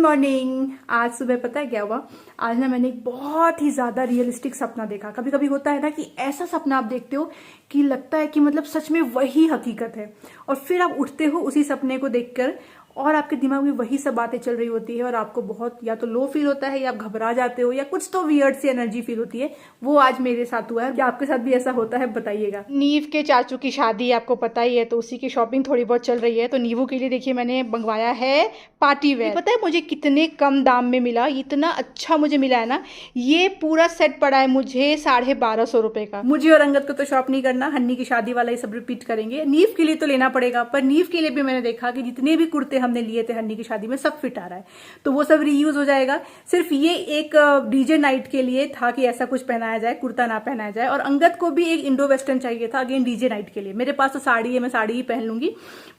Morning. आज सुबह पता है क्या हुआ? आज ना मैंने एक बहुत ही ज्यादा रियलिस्टिक सपना देखा। कभी कभी होता है ना कि ऐसा सपना आप देखते हो कि लगता है कि मतलब सच में वही हकीकत है, और फिर आप उठते हो उसी सपने को देखकर और आपके दिमाग में वही सब बातें चल रही होती है और आपको बहुत या तो लो फील होता है या आप घबरा जाते हो या कुछ तो वियर्ड सी एनर्जी फील होती है। वो आज मेरे साथ हुआ है। क्या आपके साथ भी ऐसा होता है? बताइएगा। नीव के चाचू की शादी आपको पता ही है, तो उसी की शॉपिंग थोड़ी बहुत चल रही है। तो नीवू के लिए देखिए मैंने मंगवाया है पार्टी वेयर। पता है मुझे कितने कम दाम में मिला, इतना अच्छा मुझे मिला है ना। ये पूरा सेट पड़ा है मुझे 1250 रुपए का। मुझे और अंगद को तो शॉप नहीं करना, हन्नी की शादी वाला ये सब रिपीट करेंगे। नीव के लिए तो लेना पड़ेगा, पर नीव के लिए भी मैंने देखा कि जितने भी कुर्ते हमने लिए थे हन्नी की शादी में सब फिट आ रहा है, तो वो सब रीयूज हो जाएगा। सिर्फ ये एक डीजे नाइट के लिए था कि ऐसा कुछ पहनाया जाए, कुर्ता ना पहनाया जाए। और अंगद को भी एक इंडो वेस्टर्न चाहिए था, अगेन डीजे नाइट के लिए। मेरे पास तो साड़ी है, मैं साड़ी ही पहन लूंगी,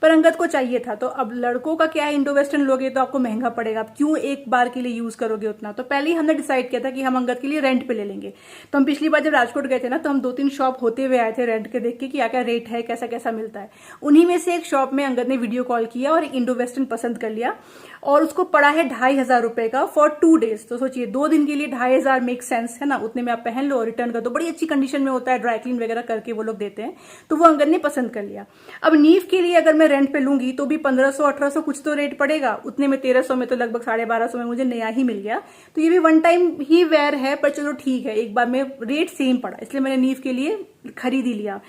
पर अंगद को चाहिए था। तो अब लड़कों का क्या है, इंडो वेस्टर्न लोगे तो आपको महंगा पड़ेगा, आप क्यों एक बार के लिए यूज करोगे उतना। तो पहले ही हमने डिसाइड किया था कि हम अंगद के लिए रेंट पे ले लेंगे। तो हम पिछली बार जब राजकोट गए थे ना, तो हम 2-3 शॉप होते हुए आए थे रेंट के, देख के क्या क्या रेट है, कैसा कैसा मिलता है। उन्हीं में से एक शॉप में अंगद ने वीडियो कॉल किया और एक इंडो वेस्टर्न पसंद कर लिया, और उसको पड़ा है 2500 रुपए का फॉर 2 डेज। तो सोचिए 2 दिन के लिए 2500 मेक सेंस है ना। उतने में आप पहन लो और रिटर्न कर दो, बड़ी अच्छी कंडीशन में होता है, ड्राई क्लीन वगैरह करके वो लोग देते हैं। तो वो अंगद ने पसंद कर लिया। अब नीव के लिए अगर मैं रेंट पे लूंगी तो भी 1500-1800 कुछ तो रेट पड़ेगा। उतने में 1300 में तो लगभग 1250 में मुझे नया ही मिल गया। तो ये भी वन टाइम ही वेयर है, पर चलो ठीक है, एक बार में रेट सेम पड़ा, इसलिए मैंने नीव के लिए खरीद ही लिया।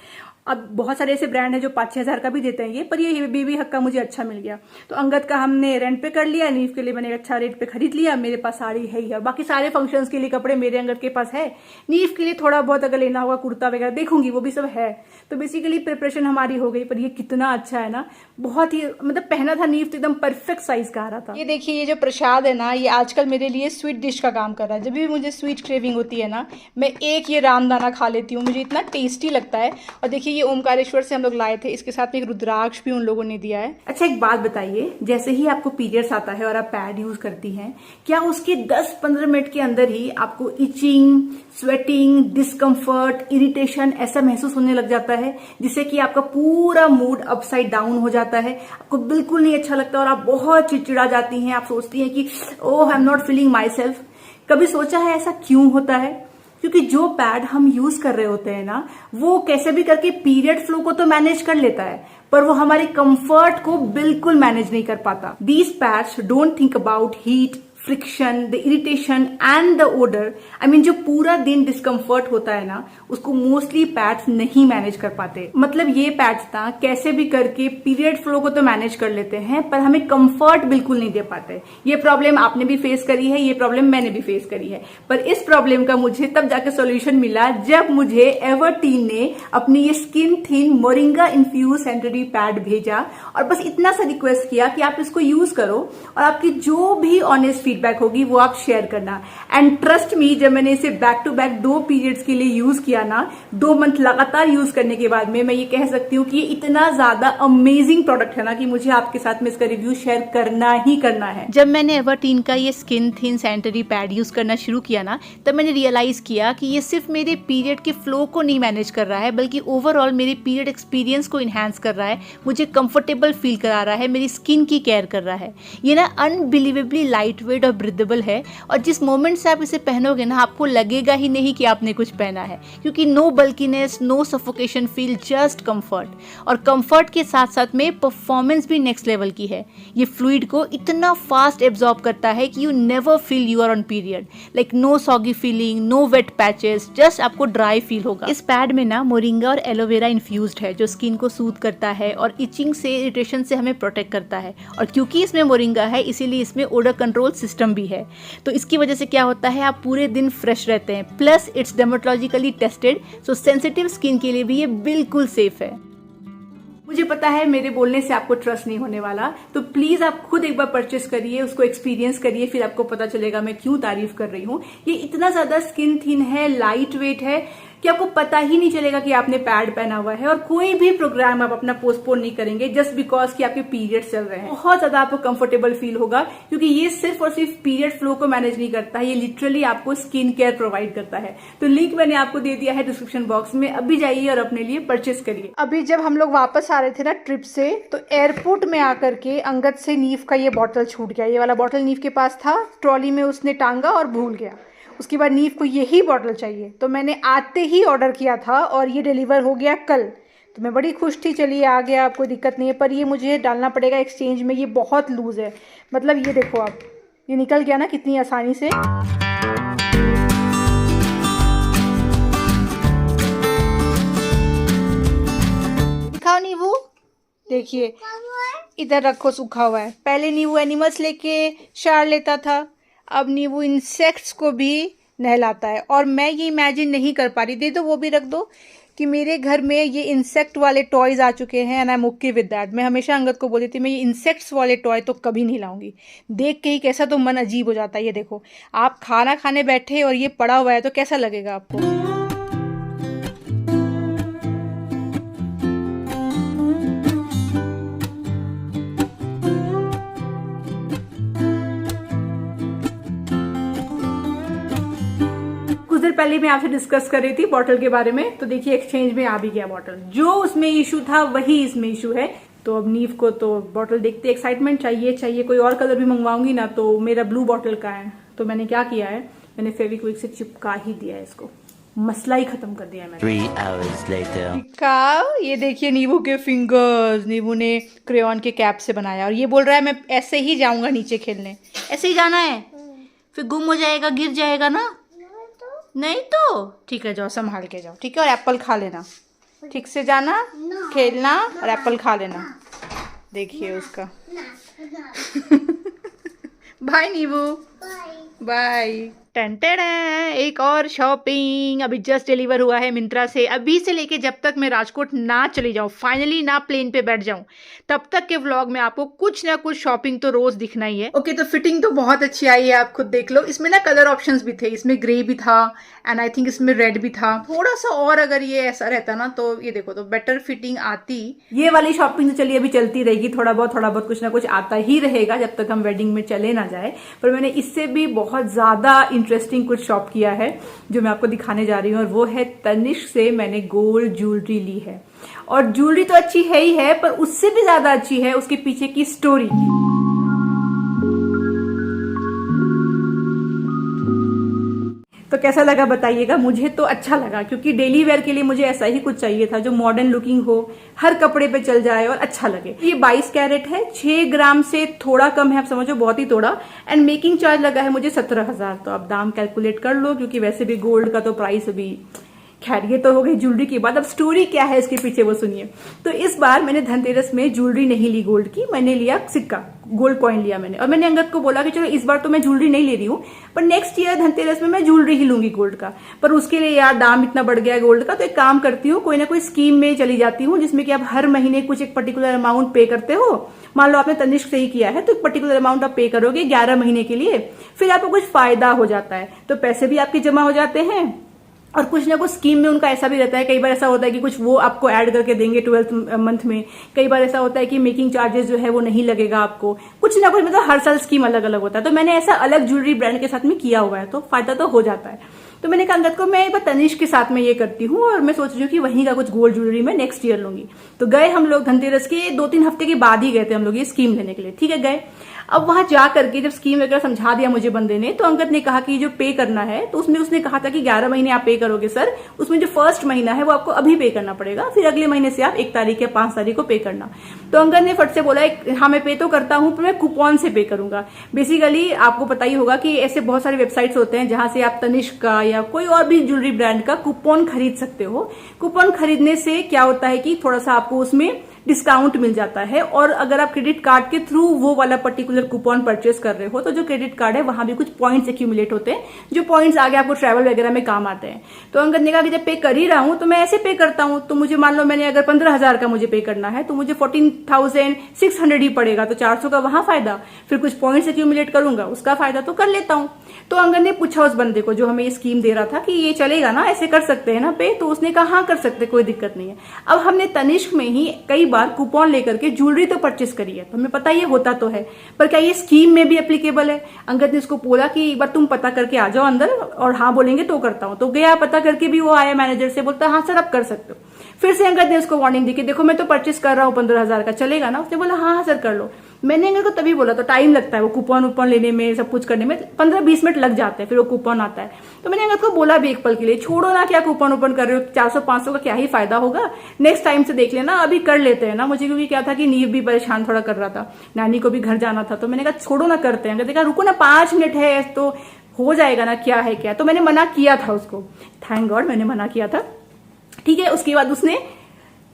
अब बहुत सारे ऐसे ब्रांड है जो 5-6 हजार का भी देते हैं ये, पर ये बेबी हक का मुझे अच्छा मिल गया। तो अंगद का हमने रेंट पे कर लिया, नीव के लिए मैंने अच्छा रेट पे खरीद लिया। मेरे पास साड़ी है ही, और बाकी सारे फंक्शंस के लिए कपड़े मेरे अंगद के पास है। नीव के लिए थोड़ा बहुत अगर लेना होगा कुर्ता वगैरह देखूंगी, वो भी सब है। तो बेसिकली प्रिपरेशन हमारी हो गई। पर ये कितना अच्छा है ना, बहुत ही मतलब पहना था नीव तो एकदम परफेक्ट साइज का आ रहा था। ये देखिए, ये जो प्रसाद है ना, ये आजकल मेरे लिए स्वीट डिश का काम कर रहा है। जब भी मुझे स्वीट क्रेविंग होती है ना, मैं एक ये रामदाना खा लेती हूँ, मुझे इतना टेस्टी लगता है। और देखिए ये ओमकारेश्वर से हम लोग लाए थे, इसके साथ में एक रुद्राक्ष भी उन लोगों ने दिया है। अच्छा एक बात बताइए, जैसे ही आपको पीरियड्स आता है और आप पैड यूज करती हैं, क्या उसके 10-15 मिनट के अंदर ही आपको इचिंग, स्वेटिंग, डिस्कम्फर्ट, इरिटेशन ऐसा महसूस होने लग जाता है, जिससे कि आपका पूरा मूड अपसाइड डाउन हो जाता है, आपको बिल्कुल नहीं अच्छा लगता और आप बहुत चिड़चिड़ा जाती हैं। आप सोचती हैं कि oh I am not feeling myself. कभी सोचा है ऐसा क्यों होता है? क्योंकि जो पैड हम यूज कर रहे होते हैं ना, वो कैसे भी करके पीरियड फ्लो को तो मैनेज कर लेता है, पर वो हमारे कंफर्ट को बिल्कुल मैनेज नहीं कर पाता। These pads don't think about heat, friction, the irritation and the odour. I mean जो पूरा दिन डिस्कम्फर्ट होता है ना, उसको मोस्टली पैड्स नहीं मैनेज कर पाते। मतलब ये पैड्स ना कैसे भी करके पीरियड फ्लो को तो मैनेज कर लेते हैं, पर हमें कंफर्ट बिल्कुल नहीं दे पाते। ये प्रॉब्लम आपने भी फेस करी है, ये प्रॉब्लम मैंने भी फेस करी है। पर इस प्रॉब्लम का मुझे तब जाके सोल्यूशन मिला जब मुझे एवरटीन ने अपनी ये skin thin moringa infuse sanitary pad भेजा, और बस इतना सा रिक्वेस्ट किया कि आप इसको यूज करो और आपकी जो भी ऑनेस्ट फीडबैक होगी वो आप शेयर करना। एंड ट्रस्ट मी, जब मैंने इसे बैक टू बैक 2 पीरियड्स के लिए यूज किया ना, 2 मंथ लगातार यूज करने के बाद में मैं ये कह सकती हूँ कि ये इतना ज्यादा अमेजिंग प्रोडक्ट है ना कि मुझे आपके साथ में इसका रिव्यू शेयर करना ही करना है। जब मैंने एवरटीन का ये skin thin sanitary pad use करना शुरू किया ना, तब मैंने रियलाइज किया कि ये सिर्फ मेरे पीरियड के फ्लो को नहीं मैनेज कर रहा है, बल्कि ओवरऑल मेरे पीरियड एक्सपीरियंस को इनहैंस कर रहा है, मुझे कंफर्टेबल फील करा रहा है, मेरी स्किन की केयर कर रहा है। ये ना अनबिलीवेबली लाइट वेट और ब्रीदेबल है, और जिस मोमेंट से आप इसे पहनोगे ना, आपको लगेगा ही नहीं कि आपने कुछ पहना है, क्योंकि no bulkiness, no suffocation feel, just comfort. और कंफर्ट के साथ साथ में परफॉर्मेंस भी नेक्स्ट लेवल की है। ये फ्लूइड को इतना फास्ट एब्जॉर्ब करता है कि you never feel you are on period, like no soggy feeling, no wet patches, just आपको ड्राई फील होगा। इस पैड में ना मोरिंगा और एलोवेरा इन्फ्यूज्ड है, जो स्किन को सूद करता है और इचिंग से, इरिटेशन से हमें प्रोटेक्ट करता है। और क्योंकि इसमें मोरिंगा है, इसीलिए इसमें ओडर कंट्रोल सिस्टम भी है। तो इसकी वजह से क्या होता है, आप पूरे दिन फ्रेश रहते हैं। Plus it's dermatologically tested, so sensitive skin के लिए भी ये बिल्कुल सेफ है। मुझे पता है मेरे बोलने से आपको ट्रस्ट नहीं होने वाला, तो प्लीज आप खुद एक बार परचेस करिए, उसको एक्सपीरियंस करिए, फिर आपको पता चलेगा मैं क्यों तारीफ कर रही हूँ। ये इतना ज्यादा स्किन थिन है, लाइट वेट है, कि आपको पता ही नहीं चलेगा कि आपने पैड पहना हुआ है, और कोई भी प्रोग्राम आप अपना पोस्टपोन नहीं करेंगे जस्ट बिकॉज कि आपके पीरियड्स चल रहे हैं। बहुत ज्यादा आपको कंफर्टेबल फील होगा, क्योंकि ये सिर्फ और सिर्फ पीरियड फ्लो को मैनेज नहीं करता है, ये लिटरली आपको स्किन केयर प्रोवाइड करता है। तो लिंक मैंने आपको दे दिया है डिस्क्रिप्शन बॉक्स में, अभी जाइए और अपने लिए परचेस करिए। अभी जब हम लोग वापस आ रहे थे ना ट्रिप से, तो एयरपोर्ट में आकर के अंगद से नीव का ये बॉटल छूट गया। ये वाला बॉटल नीव के पास था, ट्रॉली में उसने टांगा और भूल गया। उसके बाद नीव को यही बॉटल चाहिए, तो मैंने आते ही ऑर्डर किया था और ये डिलीवर हो गया कल। तो मैं बड़ी खुश थी, चलिए आ गया, आपको दिक्कत नहीं है। पर ये मुझे डालना पड़ेगा एक्सचेंज में, ये बहुत लूज है। मतलब ये देखो आप, ये निकल गया ना कितनी आसानी से। दिखाओ नींबू, देखिए इधर रखो, सूखा हुआ है। पहले नींबू एनिमल्स लेके शार लेता था, अब नींबू इंसेक्ट्स को भी नहलाता है। और मैं ये इमेजिन नहीं कर पा रही, दे दो वो भी रख दो, कि मेरे घर में ये इंसेक्ट वाले टॉयज आ चुके हैं and I am okay with that. मैं हमेशा अंगद को बोलती थी मैं ये इंसेक्ट्स वाले टॉय तो कभी नहीं लाऊंगी। देख के ही कैसा तो मन अजीब हो जाता है। ये देखो, आप खाना खाने बैठे और ये पड़ा हुआ है तो कैसा लगेगा आपको। देर पहले मैं आपसे डिस्कस कर रही थी बॉटल के बारे में, तो देखिए एक्सचेंज में आ भी गया बॉटल। जो उसमें इशू था वही इसमें इशू है। तो अब नीव को तो बॉटल देखते एक्साइटमेंट चाहिए। कोई और कलर भी मंगवाऊंगी ना, तो मेरा ब्लू बॉटल का है। तो मैंने क्या किया है, मैंने फेविक्विक से चिपका ही दिया है इसको, मसला ही खत्म कर दिया है मैंने। 3 hours later. ये देखिए नींबू के फिंगर्स, नींबू ने क्रेयॉन के कैप से बनाया, और ये बोल रहा है मैं ऐसे ही जाऊंगा नीचे खेलने। ऐसे ही जाना है, फिर गुम हो जाएगा, गिर जाएगा ना। नहीं तो ठीक है, जाओ संभाल के जाओ, ठीक है। और एप्पल खा लेना, ठीक से जाना, खेलना और एप्पल खा लेना। देखिए उसका बाय नींबू, बाय। एक और शॉपिंग अभी जस्ट डिलीवर हुआ है मिंत्रा से। अभी से लेके जब तक मैं राजकोट ना चली जाऊँ, फाइनली ना प्लेन पे बैठ जाऊँ, तब तक के व्लॉग में आपको कुछ ना कुछ शॉपिंग तो रोज दिखना ही है। ओके, तो फिटिंग तो बहुत अच्छी आई है, आप खुद देख लो। इसमें ना कलर ऑप्शंस भी थे, इसमें ग्रे भी था एंड आई थिंक इसमें रेड भी था। थोड़ा सा और अगर ये ऐसा रहता ना, तो ये देखो तो बेटर फिटिंग आती। ये वाली शॉपिंग तो चलिए अभी चलती रहेगी, थोड़ा बहुत कुछ ना कुछ आता ही रहेगा जब तक हम वेडिंग में चले ना जाए। पर मैंने इससे भी बहुत ज्यादा इंटरेस्टिंग कुछ शॉप किया है जो मैं आपको दिखाने जा रही हूँ, और वो है तनिष्क से मैंने गोल्ड ज्वेलरी ली है। और ज्वेलरी तो अच्छी है ही है, पर उससे भी ज्यादा अच्छी है उसके पीछे की स्टोरी। तो कैसा लगा बताइएगा। मुझे तो अच्छा लगा, क्योंकि डेली वेयर के लिए मुझे ऐसा ही कुछ चाहिए था जो मॉडर्न लुकिंग हो, हर कपड़े पे चल जाए और अच्छा लगे। ये 22 कैरेट है, 6 ग्राम से थोड़ा कम है, आप समझो बहुत ही थोड़ा। एंड मेकिंग चार्ज लगा है मुझे 17,000। तो आप दाम कैलकुलेट कर लो, क्योंकि वैसे भी गोल्ड का तो प्राइस अभी, खैर ये तो हो गई ज्वेलरी की बात। अब स्टोरी क्या है इसके पीछे वो सुनिए। तो इस बार मैंने धनतेरस में ज्वेलरी नहीं ली गोल्ड की, मैंने लिया सिक्का, गोल्ड कॉइन लिया मैंने। और मैंने अंगद को बोला कि चलो इस बार तो मैं ज्वेलरी नहीं ले रही हूँ, पर नेक्स्ट ईयर धनतेरस में मैं ज्वेलरी ही लूंगी गोल्ड का। पर उसके लिए यार दाम इतना बढ़ गया है गोल्ड का, तो एक काम करती हूँ, कोई ना कोई स्कीम में चली जाती हूँ जिसमें कि आप हर महीने कुछ एक पर्टिकुलर अमाउंट पे करते हो। मान लो आपने तनिष्क से ही किया है, तो एक पर्टिकुलर अमाउंट आप पे करोगे 11 महीने के लिए, फिर आपको कुछ फायदा हो जाता है, तो पैसे भी आपके जमा हो जाते हैं। और कुछ ना कुछ स्कीम में उनका ऐसा भी रहता है, कई बार ऐसा होता है कि कुछ वो आपको ऐड करके देंगे 12th मंथ में, कई बार ऐसा होता है कि मेकिंग चार्जेस जो है वो नहीं लगेगा आपको, कुछ ना कुछ, मतलब हर साल स्कीम अलग अलग होता है। तो मैंने ऐसा अलग ज्वेलरी ब्रांड के साथ में किया हुआ है, तो फायदा तो हो जाता है। तो मैंने कहा अंगद को मैं एक बार तनिष्क के साथ में ये करती हूँ, और मैं सोच रही हूँ कि वहीं का कुछ गोल्ड ज्वेलरी मैं नेक्स्ट ईयर लूंगी। तो गए हम लोग, धनतेरस के 2-3 हफ्ते के बाद ही गए थे हम लोग ये स्कीम लेने के लिए, ठीक है। गए, अब वहां जा करके जब स्कीम वगैरह समझा दिया मुझे बंदे ने, तो अंगद ने कहा कि जो पे करना है, तो उसमें उसने कहा था कि 11 महीने आप पे करोगे सर, उसमें जो फर्स्ट महीना है वो आपको अभी पे करना पड़ेगा, फिर अगले महीने से आप 1 तारीख या 5 तारीख को पे करना। तो अंगद ने फट से बोला हाँ मैं पे तो करता हूँ, पर मैं कूपन से पे करूंगा। बेसिकली आपको पता ही होगा कि ऐसे बहुत सारे वेबसाइट्स होते हैं जहां से आप तनिष्क का या कोई और भी ज्वेलरी ब्रांड का कूपन खरीद सकते हो। कूपन खरीदने से क्या होता है कि थोड़ा सा आपको उसमें डिस्काउंट मिल जाता है। और अगर आप क्रेडिट कार्ड के थ्रू वो वाला पर्टिकुलर कूपन परचेस कर रहे हो तो जो क्रेडिट कार्ड है वहां भी कुछ पॉइंट्स एक्यूमुलेट होते हैं, जो पॉइंट्स आगे आपको ट्रैवल वगैरह में काम आते हैं। तो अंगद ने कहा कि जब पे कर ही रहा हूं तो मैं ऐसे पे करता हूं, तो मुझे मान लो मैंने अगर 15,000 का मुझे पे करना है तो मुझे 14,600 ही पड़ेगा, तो 400 का वहां फायदा, फिर कुछ पॉइंट्स एक्यूमुलेट करूंगा उसका फायदा तो कर लेता हूं। तो अंगद ने पूछा उस बंदे को जो हमें ये स्कीम दे रहा था कि ये चलेगा ना, ऐसे कर सकते हैं ना पे, तो उसने कहा हाँ कर सकते, कोई दिक्कत नहीं है। अब हमने तनिष्क में ही कई बार कूपन लेकर के ज्वेलरी तो परचेस करी है, तो हमें पता ये होता तो है, पर क्या ये स्कीम में भी एप्लीकेबल है? अंगद ने इसको बोला कि एक बार तुम पता करके आ जाओ अंदर, और हाँ बोलेंगे तो करता हूं। तो गया, पता करके भी वो आया मैनेजर से, बोलता हाँ सर आप कर सकते हो। फिर से अंगद ने उसको वार्निंग दी कि देखो मैं तो परचेस कर रहा हूँ 15,000 का, चलेगा ना? उसने बोला हाँ हाँ सर कर लो। मैंने अंगद को तभी बोला, तो टाइम लगता है वो कूपन वूपन लेने में, सब कुछ करने में 15-20 मिनट लग जाते हैं, फिर वो कूपन आता है। तो मैंने अंगद को बोला भी एक पल के लिए, छोड़ो ना, क्या कूपन वूपन कर रहे हो, 400-500 का क्या ही फायदा होगा, नेक्स्ट टाइम से देख लेना, अभी कर लेते हैं ना। मुझे क्योंकि क्या था कि नीव भी परेशान थोड़ा कर रहा था, नानी को भी घर जाना था, तो मैंने कहा छोड़ो ना, करते हैं। देखा रुको ना 5 मिनट है तो हो जाएगा ना, क्या है क्या। तो मैंने मना किया था उसको, थैंक गॉड मैंने मना किया था। ठीक है, उसके बाद उसने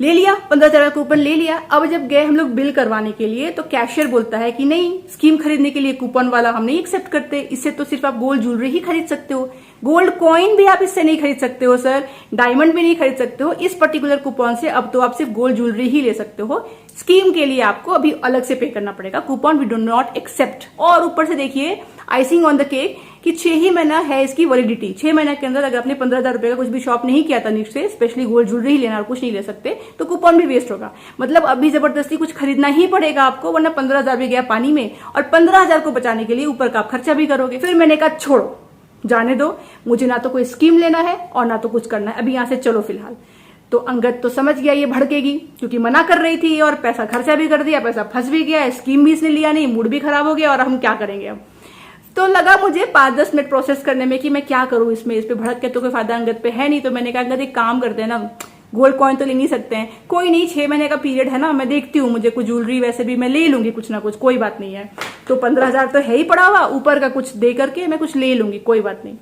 ले लिया 15,000 का कूपन ले लिया। अब जब गए हम लोग बिल करवाने के लिए तो कैशियर बोलता है कि नहीं, स्कीम खरीदने के लिए कूपन वाला हम नहीं एक्सेप्ट करते, इससे तो सिर्फ आप गोल्ड ज्वेलरी ही खरीद सकते हो, गोल्ड कॉइन भी आप इससे नहीं खरीद सकते हो सर, डायमंड भी नहीं खरीद सकते हो, इस पर्टिकुलर कूपन से अब तो आप सिर्फ गोल्ड ज्वेलरी ही ले सकते हो, स्कीम के लिए आपको अभी अलग से पे करना पड़ेगा, coupon we do not accept. और ऊपर से देखिए आइसिंग ऑन द केक कि 6 ही महीना है इसकी वैलिडिटी, 6 महीने के अंदर अगर आपने 15,000 रुपए का कुछ भी शॉप नहीं किया था नीट से, स्पेशली गोल्ड ज्वेलरी ही लेना और कुछ नहीं ले सकते, तो कूपन भी वेस्ट होगा। मतलब अभी जबरदस्ती कुछ खरीदना ही पड़ेगा आपको, वरना 15,000 भी गया पानी में, और 15,000 को बचाने के लिए ऊपर का आप खर्चा भी करोगे। फिर मैंने कहा छोड़ो, जाने दो, मुझे ना तो कोई स्कीम लेना है और ना तो कुछ करना है, अभी यहां से चलो फिलहाल। तो अंगद तो समझ गया ये भड़केगी, क्योंकि मना कर रही थी और पैसा खर्चा भी कर दिया, पैसा फंस भी गया, स्कीम भी इसने लिया नहीं, मूड भी खराब हो गया, और हम क्या करेंगे अब। तो लगा मुझे 5-10 मिनट प्रोसेस करने में कि मैं क्या करूं इसमें, इस पे भड़क के तो कोई फायदा अंगद पे है नहीं। तो मैंने कहा अंगद एक काम करते हैं ना, गोल्ड कॉइन तो ले नहीं सकते हैं, कोई नहीं 6 महीने का पीरियड है ना, मैं देखती हूँ, मुझे कुछ ज्वेलरी वैसे भी मैं ले लूंगी कुछ ना कुछ, कोई बात नहीं है। तो 15,000 तो है ही पड़ा हुआ, ऊपर का कुछ दे करके मैं कुछ ले लूंगी, कोई बात नहीं।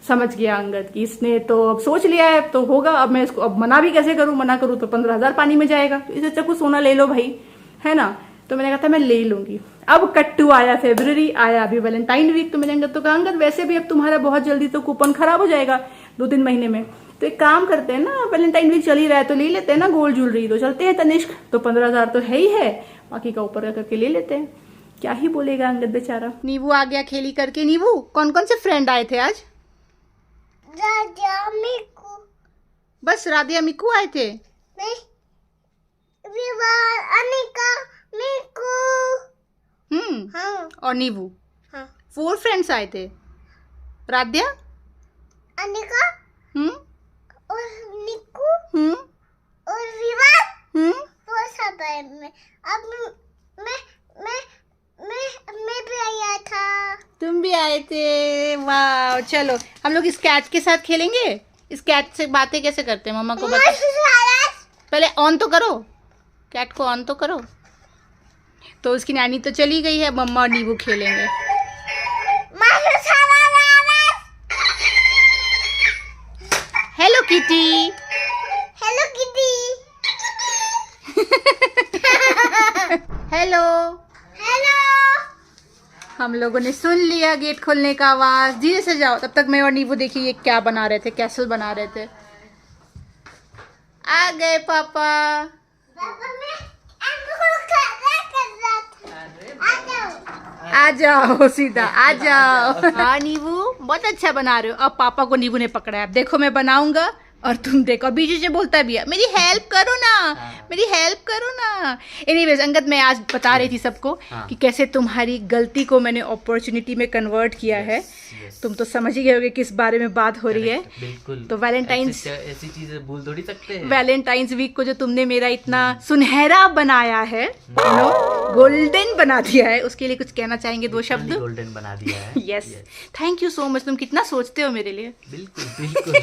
समझ गया अंगद कि इसने तो अब सोच लिया है तो होगा, अब मैं इसको अब मना भी कैसे करूं, मना करूं तो 15,000 पानी में जाएगा, तो इससे अच्छा कुछ सोना ले लो भाई, है ना। तो मैंने कहा था मैं ले लूंगी। अब कट्टू आया फरवरी, आया अभी वैलेंटाइन वीक, तो मैंने अंगद तो कहा अंगद वैसे भी अब तुम्हारा बहुत जल्दी तो कूपन खराब हो जाएगा 2-3 महीने में, तो एक काम करते हैं ना, वैलेंटाइन वीक चल ही रहा है तो ले लेते हैं ना गोल्ड ज्वेलरी, तो चलते हैं तनिष्क, तो 15,000 तो है ही है, बाकी का ऊपर करके ले लेते हैं। क्या ही बोलेगा अंगद बेचारा। नीबू आ गया खेली करके। नीबू कौन कौन से फ्रेंड आए थे आज? राधिया मिकू, बस राधिया मिकू आए थे? अनिका मिकू, हाँ। और नीबू, हाँ। 4 फ्रेंड्स आए थे। राधिया, अनिका, और निकू, और विवाद, वो सब है। अब मैं भी आया था। तुम भी आए थे, वाह। चलो हम लोग इस कैट के साथ खेलेंगे। इस कैट से बातें कैसे करते हैं मम्मा को बता, पहले ऑन तो करो, कैट को ऑन तो करो। तो उसकी नानी तो चली गई है, मम्मा और नीबू खेलेंगे। Hello kitty, hello kitty, hello hello. हम लोगों ने सुन लिया गेट खोलने का आवाज, धीरे से जाओ। तब तक मैं और नीबू देखिए ये क्या बना रहे थे, कैसल बना रहे थे। आ गए पापा। आ जाओ सीधा, आ जाओ। हाँ नीबू बहुत अच्छा बना रहे हो। अब पापा को नीबू ने पकड़ा है, अब देखो मैं बनाऊंगा और तुम देखो। बीच से बोलता भी है मेरी हेल्प करो ना, मेरी हेल्प करो ना। एनीवेज अंगद, मैं आज बता रही थी सबको कि कैसे तुम्हारी गलती को मैंने अपॉर्चुनिटी में कन्वर्ट किया है। तुम तो समझ ही गए होगे किस बारे में बात हो रही है। बिल्कुल। तो वैलेंटाइंस, ऐसी चीजें भूल थोड़ी सकते हैं। वैलेंटाइंस वीक को जो तुमने मेरा इतना सुनहरा बनाया है, गोल्डन बना दिया है, उसके लिए कुछ कहना चाहेंगे 2 शब्द? गोल्डन बना दिया है। Yes, thank you so much. तुम कितना सोचते हो मेरे लिए। बिल्कुल बिल्कुल।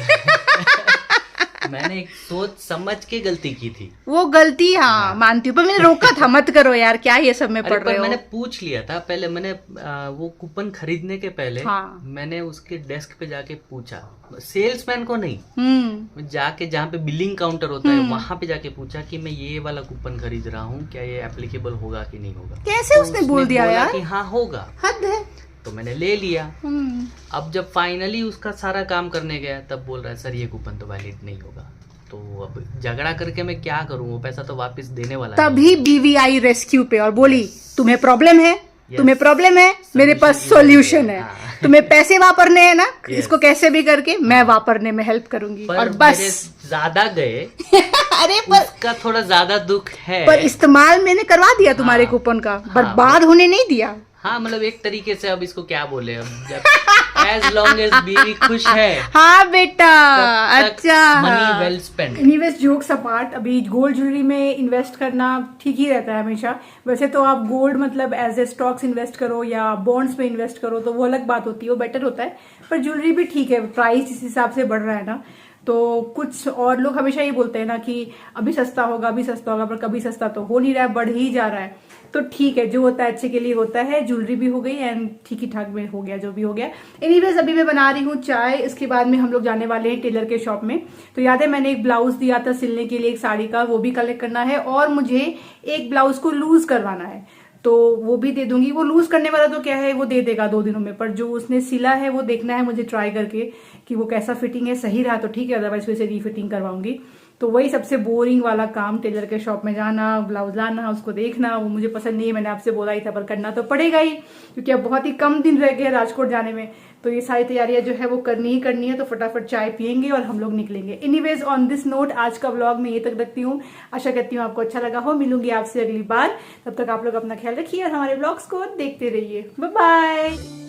मैंने एक सोच समझ के गलती की थी। वो गलती हाँ मानती हूँ, पर मैंने रोका था मत करो यार, क्या ये सब में पढ़ रहे हो। मैंने पूछ लिया था पहले, मैंने वो कूपन खरीदने के पहले हाँ। मैंने उसके डेस्क पे जाके पूछा, सेल्समैन को नहीं, जाके जहाँ पे बिलिंग काउंटर होता है वहां पे जाके पूछा कि मैं ये वाला कूपन खरीद रहा हूँ, क्या ये एप्लीकेबल होगा कि नहीं होगा। कैसे तो उसने बोल दिया बोला यार कि हाँ होगा, हद है। तो मैंने ले लिया। अब जब फाइनली उसका सारा काम करने गया तब बोल रहा है सर ये कूपन तो वैलिड नहीं होगा। तो अब झगड़ा करके मैं क्या करूं, वो पैसा तो वापस देने वाला तभी बीवी आई रेस्क्यू पे और बोली तुम्हें प्रॉब्लम है, तुम्हें प्रॉब्लम है, मेरे पास सॉल्यूशन है। तुम्हें पैसे वापरने हैं ना, इसको कैसे भी करके मैं वापरने में हेल्प करूंगी। और बस ज्यादा गए अरे पर उसका थोड़ा ज्यादा दुख है, पर इस्तेमाल मैंने करवा दिया तुम्हारे कूपन का, बर्बाद होने नहीं दिया। हाँ मतलब एक तरीके से अब इसको क्या बोले, अब एज लॉन्ग एज बीवी खुश है। हाँ बेटा अच्छा, money well spend. Anyways jokes apart, अभी गोल्ड ज्वेलरी में इन्वेस्ट करना ठीक ही रहता है हमेशा। वैसे तो आप गोल्ड मतलब एज ए स्टॉक्स इन्वेस्ट करो या बॉन्ड्स में इन्वेस्ट करो तो वो अलग बात होती है, वो बेटर होता है। पर ज्वेलरी भी ठीक है, प्राइस जिस हिसाब से बढ़ रहा है ना, तो कुछ और लोग हमेशा ये बोलते हैं ना कि अभी सस्ता होगा अभी सस्ता होगा, पर कभी सस्ता तो हो नहीं रहा है, बढ़ ही जा रहा है। तो ठीक है, जो होता है अच्छे के लिए होता है। ज्वेलरी भी हो गई एंड ठीक ही ठाक में हो गया जो भी हो गया। एनीवेज अभी मैं बना रही हूँ चाय, इसके बाद में हम लोग जाने वाले हैं टेलर के शॉप में। तो याद है मैंने एक ब्लाउज दिया था सिलने के लिए एक साड़ी का, वो भी कलेक्ट करना है और मुझे एक ब्लाउज को लूज करवाना है, तो वो भी दे दूंगी। वो लूज करने वाला तो क्या है वो दे देगा 2 दिनों में, पर जो उसने सिला है वो देखना है मुझे ट्राई करके कि वो कैसा फिटिंग है। सही रहा तो ठीक है, अदरवाइज फिर से रीफिटिंग करवाऊंगी। तो वही सबसे बोरिंग वाला काम, टेलर के शॉप में जाना, ब्लाउज लाना, उसको देखना, वो मुझे पसंद नहीं है, मैंने आपसे बोला ही था, पर करना तो पड़ेगा ही क्योंकि अब बहुत ही कम दिन रह गए राजकोट जाने में। तो ये सारी तैयारियां जो है वो करनी ही करनी है। तो फटाफट चाय पियेंगे और हम लोग निकलेंगे। एनीवेज ऑन दिस नोट आज का व्लॉग मैं ये तक रखती हूँ। आशा करती हूँ आपको अच्छा लगा हो। मिलूंगी आपसे अगली बार, तब तक आप लोग अपना ख्याल रखिए और हमारे व्लॉग्स को देखते रहिए। Bye bye.